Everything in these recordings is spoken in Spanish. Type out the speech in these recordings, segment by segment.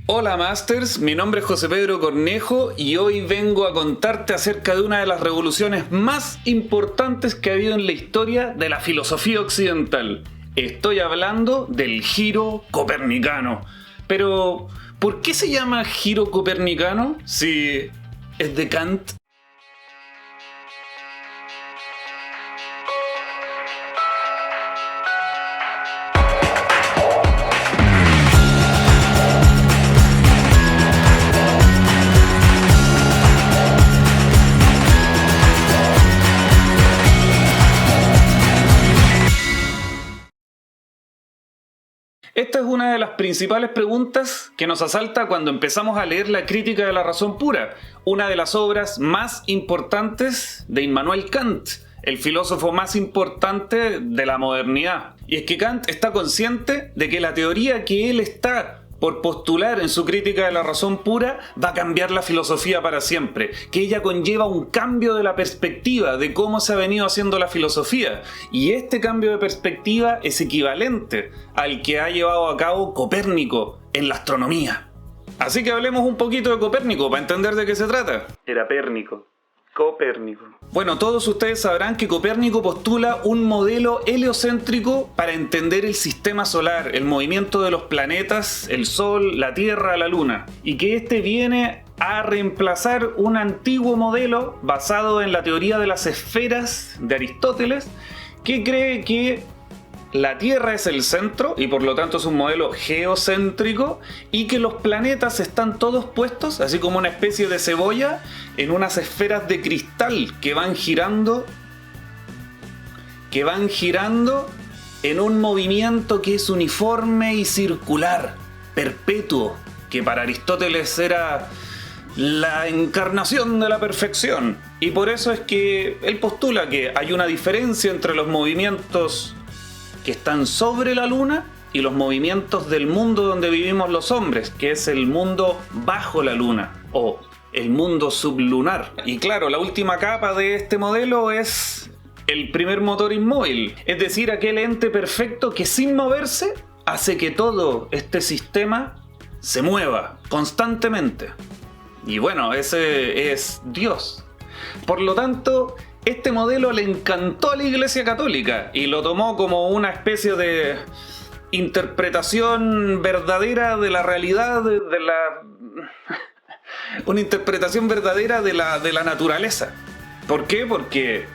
Hola Masters, mi nombre es José Pedro Cornejo y hoy vengo a contarte acerca de una de las revoluciones más importantes que ha habido en la historia de la filosofía occidental. Estoy hablando del giro copernicano. Pero, ¿por qué se llama giro copernicano si es de Kant? Esta es una de las principales preguntas que nos asalta cuando empezamos a leer la Crítica de la Razón Pura, una de las obras más importantes de Immanuel Kant, el filósofo más importante de la modernidad. Y es que Kant está consciente de que la teoría que él está por postular en su Crítica de la Razón Pura va a cambiar la filosofía para siempre, que ella conlleva un cambio de la perspectiva de cómo se ha venido haciendo la filosofía, y este cambio de perspectiva es equivalente al que ha llevado a cabo Copérnico en la astronomía. Así que hablemos un poquito de Copérnico para entender de qué se trata. Era Pérnico. Copérnico. Bueno, todos ustedes sabrán que Copérnico postula un modelo heliocéntrico para entender el sistema solar, el movimiento de los planetas, el Sol, la Tierra, la Luna, y que este viene a reemplazar un antiguo modelo basado en la teoría de las esferas de Aristóteles, que cree que la Tierra es el centro y por lo tanto es un modelo geocéntrico y que los planetas están todos puestos, así como una especie de cebolla, en unas esferas de cristal que van girando en un movimiento que es uniforme y circular, perpetuo, que para Aristóteles era la encarnación de la perfección. Y por eso es que él postula que hay una diferencia entre los movimientos que están sobre la luna y los movimientos del mundo donde vivimos los hombres, que es el mundo bajo la luna o el mundo sublunar. Y claro, la última capa de este modelo es el primer motor inmóvil, es decir, aquel ente perfecto que sin moverse hace que todo este sistema se mueva constantemente. Y bueno, ese es Dios. Por lo tanto, este modelo le encantó a la Iglesia Católica y lo tomó como una especie de interpretación verdadera de la realidad, una interpretación verdadera de la naturaleza. ¿Por qué? Porque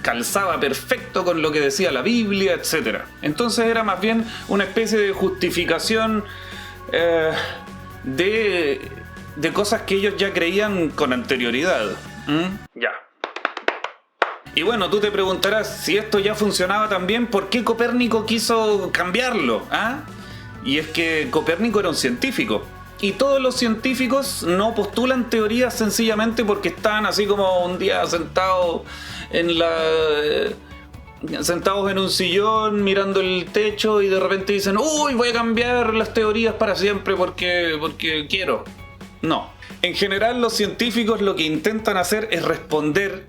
calzaba perfecto con lo que decía la Biblia, etc. Entonces era más bien una especie de justificación de cosas que ellos ya creían con anterioridad. Ya. Y bueno, tú te preguntarás, si esto ya funcionaba tan bien, ¿por qué Copérnico quiso cambiarlo? Y es que Copérnico era un científico. Y todos los científicos no postulan teorías sencillamente porque están así como un día sentados en un sillón mirando el techo y de repente dicen, uy, voy a cambiar las teorías para siempre porque quiero. No. En general, los científicos lo que intentan hacer es responder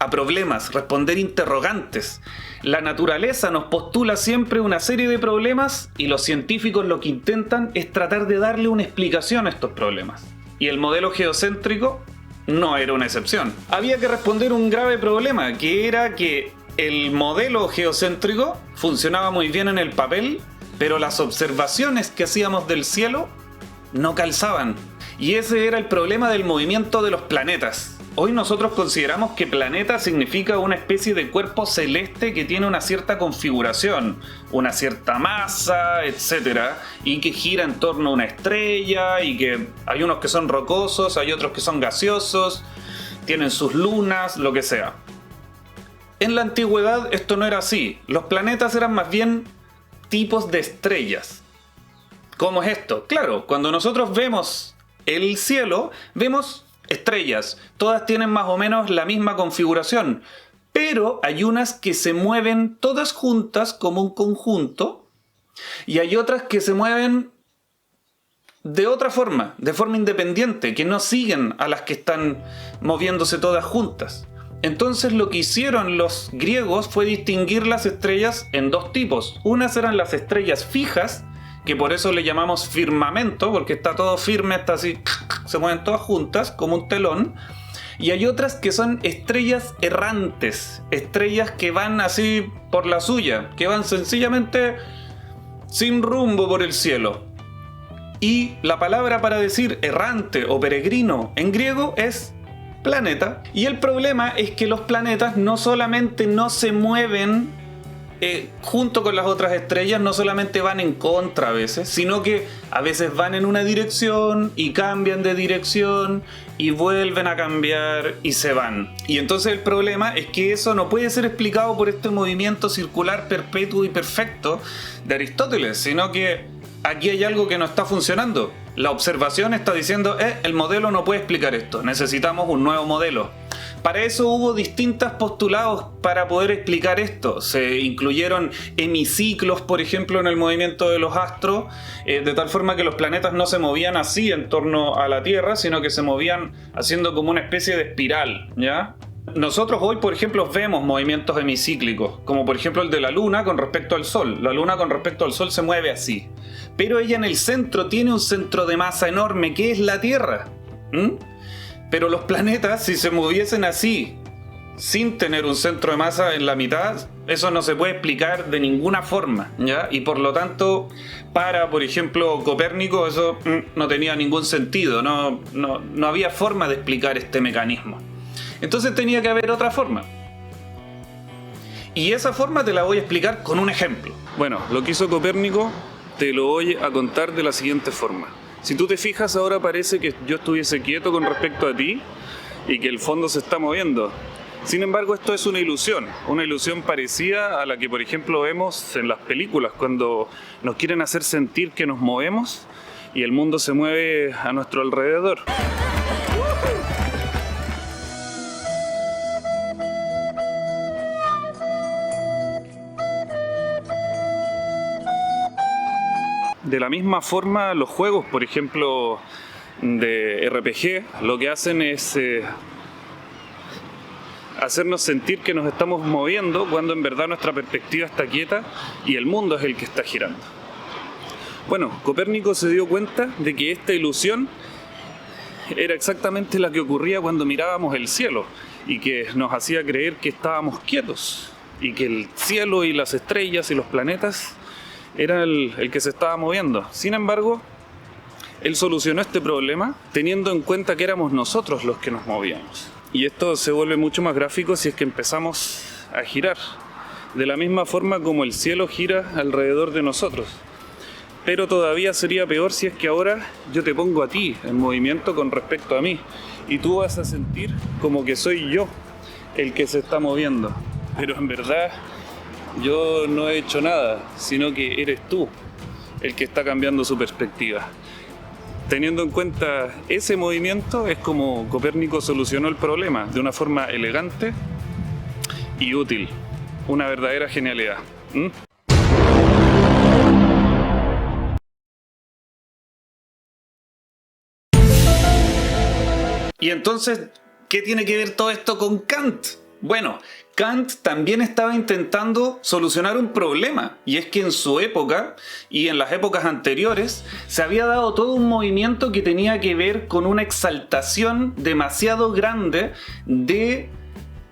a problemas, responder interrogantes. La naturaleza nos postula siempre una serie de problemas y los científicos lo que intentan es tratar de darle una explicación a estos problemas. Y el modelo geocéntrico no era una excepción. Había que responder un grave problema, que era que el modelo geocéntrico funcionaba muy bien en el papel, pero las observaciones que hacíamos del cielo no calzaban. Y ese era el problema del movimiento de los planetas. Hoy nosotros consideramos que planeta significa una especie de cuerpo celeste que tiene una cierta configuración, una cierta masa, etc. Y que gira en torno a una estrella, y que hay unos que son rocosos, hay otros que son gaseosos, tienen sus lunas, lo que sea. En la antigüedad esto no era así. Los planetas eran más bien tipos de estrellas. ¿Cómo es esto? Claro, cuando nosotros vemos el cielo, vemos estrellas, todas tienen más o menos la misma configuración, pero hay unas que se mueven todas juntas como un conjunto y hay otras que se mueven de otra forma, de forma independiente, que no siguen a las que están moviéndose todas juntas. Entonces lo que hicieron los griegos fue distinguir las estrellas en dos tipos. Unas eran las estrellas fijas que por eso le llamamos firmamento, porque está todo firme, está así, se mueven todas juntas como un telón. Y hay otras que son estrellas errantes, estrellas que van así por la suya, que van sencillamente sin rumbo por el cielo. Y la palabra para decir errante o peregrino en griego es planeta. Y el problema es que los planetas no solamente no se mueven junto con las otras estrellas, no solamente van en contra a veces, sino que a veces van en una dirección y cambian de dirección y vuelven a cambiar y se van. Y entonces el problema es que eso no puede ser explicado por este movimiento circular perpetuo y perfecto de Aristóteles, sino que aquí hay algo que no está funcionando. La observación está diciendo, el modelo no puede explicar esto, necesitamos un nuevo modelo. Para eso hubo distintos postulados para poder explicar esto. Se incluyeron hemiciclos, por ejemplo, en el movimiento de los astros, de tal forma que los planetas no se movían así en torno a la Tierra, sino que se movían haciendo como una especie de espiral, ¿ya? Nosotros hoy, por ejemplo, vemos movimientos hemicíclicos, como por ejemplo el de la Luna con respecto al Sol. La Luna con respecto al Sol se mueve así. Pero ella en el centro tiene un centro de masa enorme, que es la Tierra. Pero los planetas, si se moviesen así, sin tener un centro de masa en la mitad, eso no se puede explicar de ninguna forma, ¿ya? Y por lo tanto, para, por ejemplo, Copérnico, eso no tenía ningún sentido, no había forma de explicar este mecanismo. Entonces tenía que haber otra forma. Y esa forma te la voy a explicar con un ejemplo. Bueno, lo que hizo Copérnico te lo voy a contar de la siguiente forma. Si tú te fijas, ahora parece que yo estuviese quieto con respecto a ti y que el fondo se está moviendo. Sin embargo, esto es una ilusión parecida a la que, por ejemplo, vemos en las películas cuando nos quieren hacer sentir que nos movemos y el mundo se mueve a nuestro alrededor. De la misma forma, los juegos, por ejemplo, de RPG, lo que hacen es hacernos sentir que nos estamos moviendo cuando en verdad nuestra perspectiva está quieta y el mundo es el que está girando. Bueno, Copérnico se dio cuenta de que esta ilusión era exactamente la que ocurría cuando mirábamos el cielo y que nos hacía creer que estábamos quietos y que el cielo y las estrellas y los planetas era el que se estaba moviendo. Sin embargo, él solucionó este problema teniendo en cuenta que éramos nosotros los que nos movíamos. Y esto se vuelve mucho más gráfico si es que empezamos a girar, de la misma forma como el cielo gira alrededor de nosotros. Pero todavía sería peor si es que ahora yo te pongo a ti en movimiento con respecto a mí, y tú vas a sentir como que soy yo el que se está moviendo. Pero en verdad yo no he hecho nada, sino que eres tú el que está cambiando su perspectiva. Teniendo en cuenta ese movimiento es como Copérnico solucionó el problema de una forma elegante y útil. Una verdadera genialidad. Y entonces, ¿qué tiene que ver todo esto con Kant? Bueno, Kant también estaba intentando solucionar un problema, y es que en su época y en las épocas anteriores se había dado todo un movimiento que tenía que ver con una exaltación demasiado grande de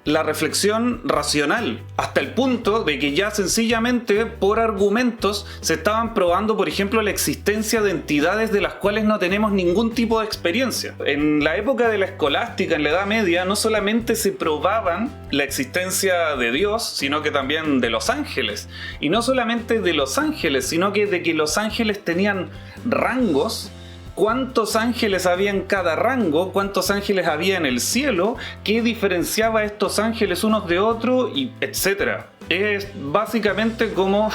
la reflexión racional, hasta el punto de que ya sencillamente por argumentos se estaban probando, por ejemplo, la existencia de entidades de las cuales no tenemos ningún tipo de experiencia. En la época de la escolástica, en la Edad Media, no solamente se probaban la existencia de Dios, sino que también de los ángeles. Y no solamente de los ángeles, sino que de que los ángeles tenían rangos. Cuántos ángeles había en cada rango, cuántos ángeles había en el cielo, qué diferenciaba a estos ángeles unos de otros, y etc. Es básicamente como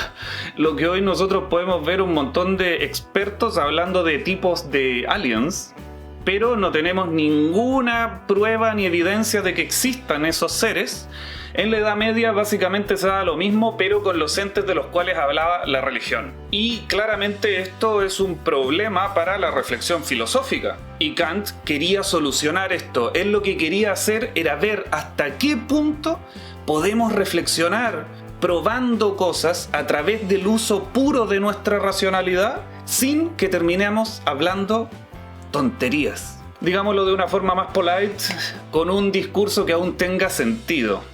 lo que hoy nosotros podemos ver un montón de expertos hablando de tipos de aliens, pero no tenemos ninguna prueba ni evidencia de que existan esos seres. En la Edad Media básicamente se da lo mismo, pero con los entes de los cuales hablaba la religión. Y claramente esto es un problema para la reflexión filosófica. Y Kant quería solucionar esto. Él lo que quería hacer era ver hasta qué punto podemos reflexionar probando cosas a través del uso puro de nuestra racionalidad sin que terminemos hablando tonterías. Digámoslo de una forma más polite, con un discurso que aún tenga sentido.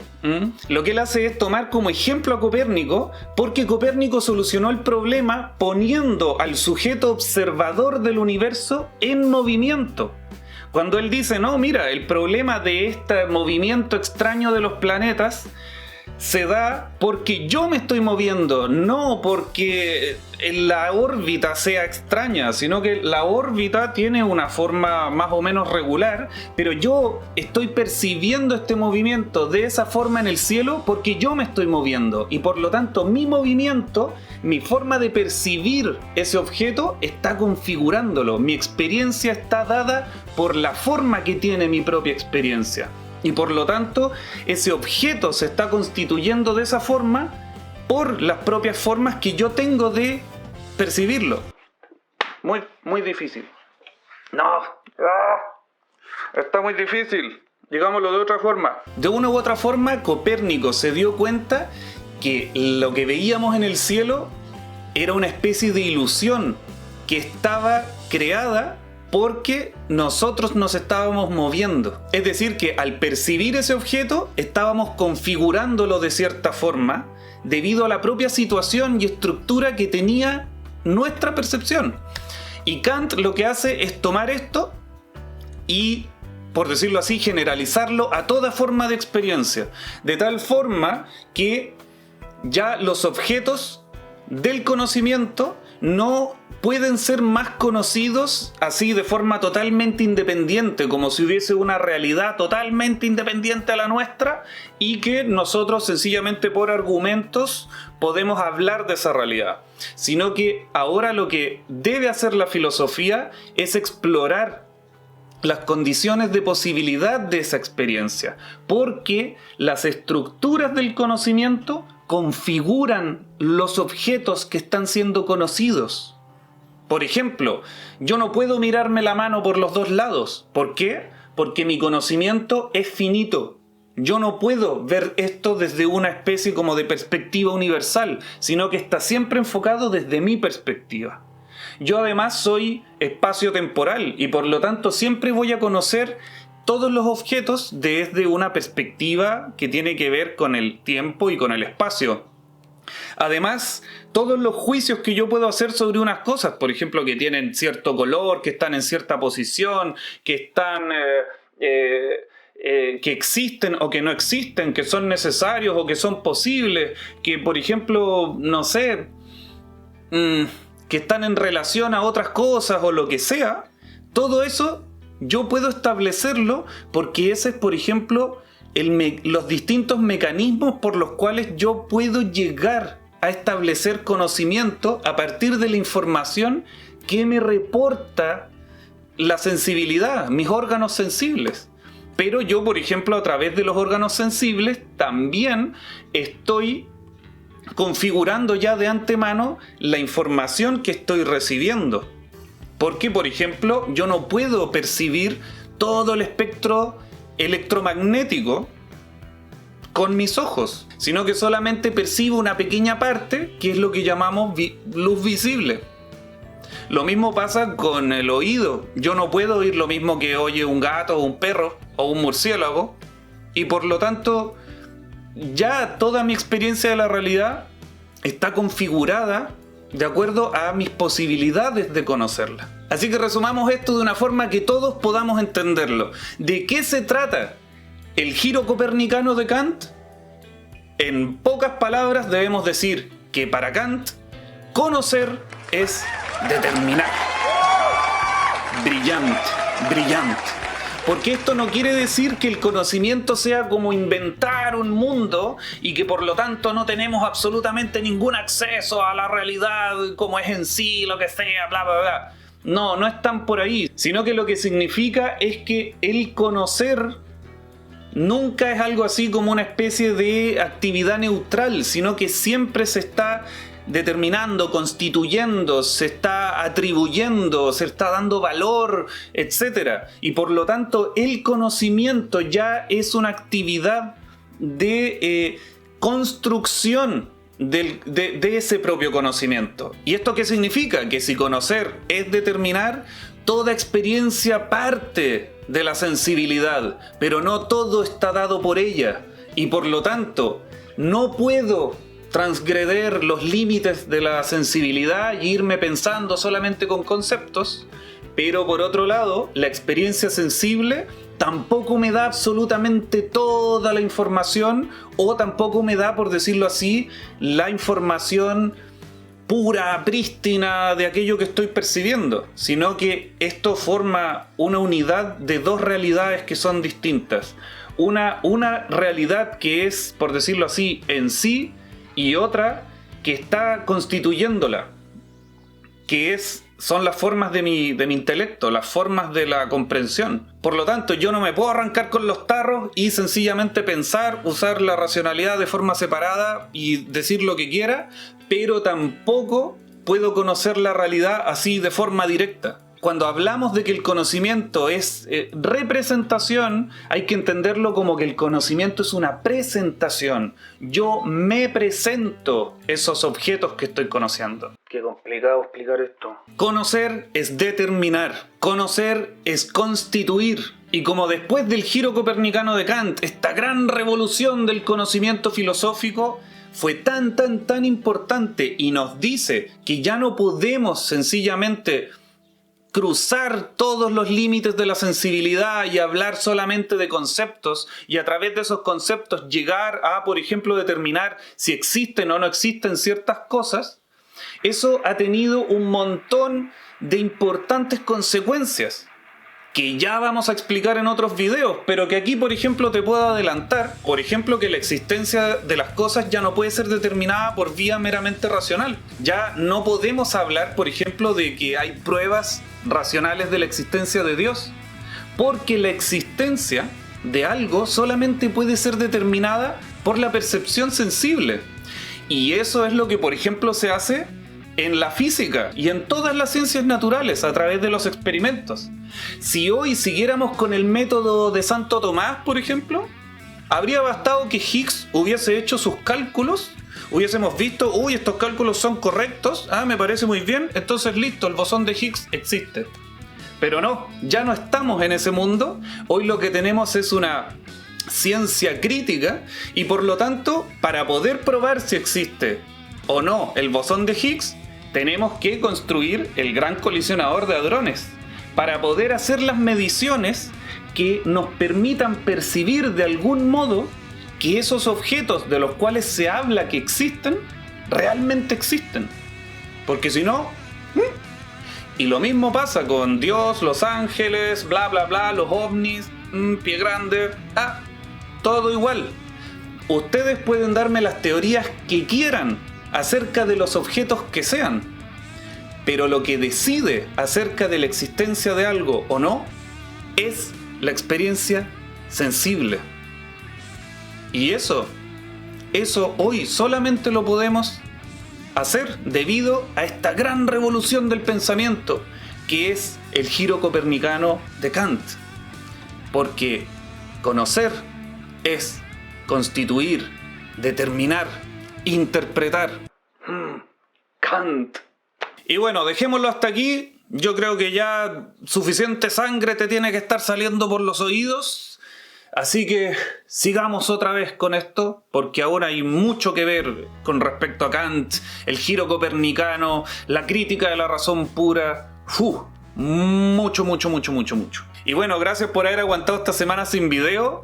Lo que él hace es tomar como ejemplo a Copérnico, porque Copérnico solucionó el problema poniendo al sujeto observador del universo en movimiento. Cuando él dice, no, mira, el problema de este movimiento extraño de los planetas se da porque yo me estoy moviendo, no porque la órbita sea extraña, sino que la órbita tiene una forma más o menos regular, pero yo estoy percibiendo este movimiento de esa forma en el cielo porque yo me estoy moviendo, y por lo tanto mi movimiento, mi forma de percibir ese objeto está configurándolo, mi experiencia está dada por la forma que tiene mi propia experiencia. Y por lo tanto, ese objeto se está constituyendo de esa forma por las propias formas que yo tengo de percibirlo. Muy difícil. No. Está muy difícil. Digámoslo de otra forma. De una u otra forma, Copérnico se dio cuenta que lo que veíamos en el cielo era una especie de ilusión que estaba creada porque nosotros nos estábamos moviendo. Es decir, que al percibir ese objeto estábamos configurándolo de cierta forma debido a la propia situación y estructura que tenía nuestra percepción. Y Kant lo que hace es tomar esto y, por decirlo así, generalizarlo a toda forma de experiencia, de tal forma que ya los objetos del conocimiento no pueden ser más conocidos así de forma totalmente independiente, como si hubiese una realidad totalmente independiente a la nuestra y que nosotros sencillamente por argumentos podemos hablar de esa realidad, sino que ahora lo que debe hacer la filosofía es explorar las condiciones de posibilidad de esa experiencia, porque las estructuras del conocimiento configuran los objetos que están siendo conocidos. Por ejemplo, yo no puedo mirarme la mano por los dos lados. ¿Por qué? Porque mi conocimiento es finito. Yo no puedo ver esto desde una especie como de perspectiva universal, sino que está siempre enfocado desde mi perspectiva. Yo además soy espacio-temporal y por lo tanto siempre voy a conocer todos los objetos desde una perspectiva que tiene que ver con el tiempo y con el espacio. Además, todos los juicios que yo puedo hacer sobre unas cosas, por ejemplo, que tienen cierto color, que están en cierta posición, que están que existen o que no existen, que son necesarios o que son posibles, que por ejemplo, no sé, que están en relación a otras cosas o lo que sea, todo eso yo puedo establecerlo porque ese es, por ejemplo, los distintos mecanismos por los cuales yo puedo llegar a establecer conocimiento a partir de la información que me reporta la sensibilidad, mis órganos sensibles. Pero yo, por ejemplo, a través de los órganos sensibles también estoy configurando ya de antemano la información que estoy recibiendo. Porque, por ejemplo, yo no puedo percibir todo el espectro electromagnético con mis ojos, sino que solamente percibo una pequeña parte, que es lo que llamamos luz visible. Lo mismo pasa con el oído. Yo no puedo oír lo mismo que oye un gato o un perro o un murciélago, y por lo tanto ya toda mi experiencia de la realidad está configurada de acuerdo a mis posibilidades de conocerla. Así que resumamos esto de una forma que todos podamos entenderlo. ¿De qué se trata el giro copernicano de Kant? En pocas palabras debemos decir que para Kant, conocer es determinar. Brillante, brillante. Porque esto no quiere decir que el conocimiento sea como inventar un mundo y que por lo tanto no tenemos absolutamente ningún acceso a la realidad como es en sí, lo que sea, bla, bla, bla. No, no es tan por ahí, sino que lo que significa es que el conocer nunca es algo así como una especie de actividad neutral, sino que siempre se está determinando, constituyendo, se está atribuyendo, se está dando valor, etc. Y por lo tanto el conocimiento ya es una actividad de construcción de ese propio conocimiento. ¿Y esto qué significa? Que si conocer es determinar, toda experiencia parte de la sensibilidad, pero no todo está dado por ella. Y por lo tanto, no puedo transgreder los límites de la sensibilidad y irme pensando solamente con conceptos, pero por otro lado, la experiencia sensible tampoco me da absolutamente toda la información, o tampoco me da, por decirlo así, la información pura, prístina de aquello que estoy percibiendo, sino que esto forma una unidad de dos realidades que son distintas. Una realidad que es, por decirlo así, en sí, y otra que está constituyéndola, que son las formas de mi intelecto, las formas de la comprensión. Por lo tanto, yo no me puedo arrancar con los tarros y sencillamente pensar, usar la racionalidad de forma separada y decir lo que quiera, pero tampoco puedo conocer la realidad así de forma directa. Cuando hablamos de que el conocimiento es representación, hay que entenderlo como que el conocimiento es una presentación. Yo me presento esos objetos que estoy conociendo. Qué complicado explicar esto. Conocer es determinar. Conocer es constituir. Y como después del giro copernicano de Kant, esta gran revolución del conocimiento filosófico fue tan importante y nos dice que ya no podemos sencillamente cruzar todos los límites de la sensibilidad y hablar solamente de conceptos, y a través de esos conceptos llegar a, por ejemplo, determinar si existen o no existen ciertas cosas. Eso ha tenido un montón de importantes consecuencias que ya vamos a explicar en otros videos, pero que aquí, por ejemplo, te puedo adelantar. Por ejemplo, que la existencia de las cosas ya no puede ser determinada por vía meramente racional. Ya no podemos hablar, por ejemplo, de que hay pruebas racionales de la existencia de Dios, porque la existencia de algo solamente puede ser determinada por la percepción sensible. Y eso es lo que, por ejemplo, se hace en la física y en todas las ciencias naturales a través de los experimentos. Si hoy siguiéramos con el método de Santo Tomás, por ejemplo, habría bastado que Higgs hubiese hecho sus cálculos, hubiésemos visto, estos cálculos son correctos, me parece muy bien, entonces listo, el bosón de Higgs existe. Pero no, ya no estamos en ese mundo. Hoy lo que tenemos es una ciencia crítica, y por lo tanto, para poder probar si existe o no el bosón de Higgs, tenemos que construir el gran colisionador de hadrones para poder hacer las mediciones que nos permitan percibir de algún modo que esos objetos de los cuales se habla que existen, realmente existen. Porque si no... Y lo mismo pasa con Dios, los ángeles, bla bla bla, los ovnis, pie grande, todo igual. Ustedes pueden darme las teorías que quieran acerca de los objetos que sean, pero lo que decide acerca de la existencia de algo o no es la experiencia sensible. Y eso hoy solamente lo podemos hacer debido a esta gran revolución del pensamiento que es el giro copernicano de Kant. Porque conocer es constituir, determinar, interpretar. Kant. Y bueno, dejémoslo hasta aquí. Yo creo que ya suficiente sangre te tiene que estar saliendo por los oídos. Así que sigamos otra vez con esto, porque ahora hay mucho que ver con respecto a Kant, el giro copernicano, la crítica de la razón pura. Mucho. Y bueno, gracias por haber aguantado esta semana sin video.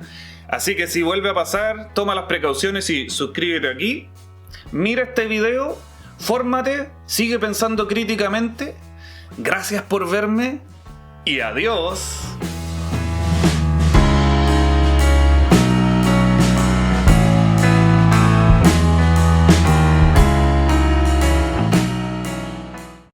Así que si vuelve a pasar, toma las precauciones y suscríbete aquí. Mira este video, fórmate, sigue pensando críticamente. Gracias por verme y adiós.